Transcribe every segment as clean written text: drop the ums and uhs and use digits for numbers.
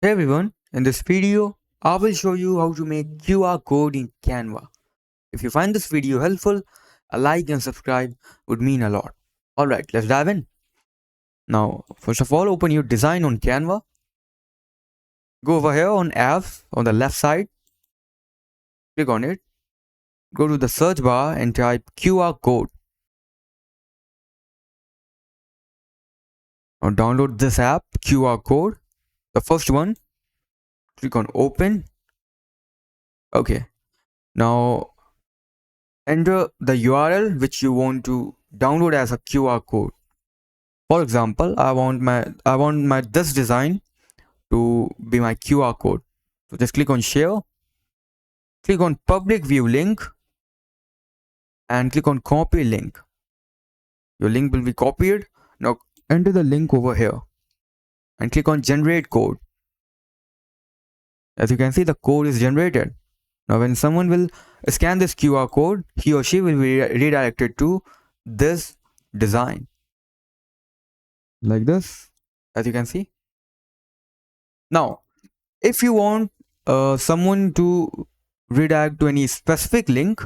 Hey everyone, in this video, I will show you how to make QR code in Canva. If you find this video helpful, a like and subscribe would mean a lot. Alright, let's dive in. Now, first of all, open your design on Canva. Go over here on apps on the left side. Click on it. Go to the search bar and type QR code. Now download this app, QR code. The first one. Click on open. Okay. Now enter the URL which you want to download as a QR code. For example, I want my this design to be my QR code. So just click on share, click on public view link, and click on copy link. Your link will be copied. Now enter the link over here and click on generate code. As you can see, the code is generated. Now when someone will scan this QR code, he or she will be redirected to this design like this, as you can see. Now if you want someone to redirect to any specific link,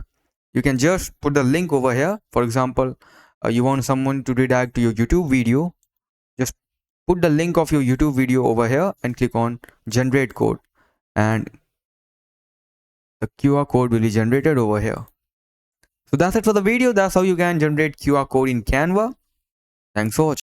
you can just put the link over here. For example, you want someone to redirect to your YouTube video, just put the link of your YouTube video over here and click on generate code, and the QR code will be generated over here. So that's it for the video. That's how you can generate QR code in Canva. Thanks for watching.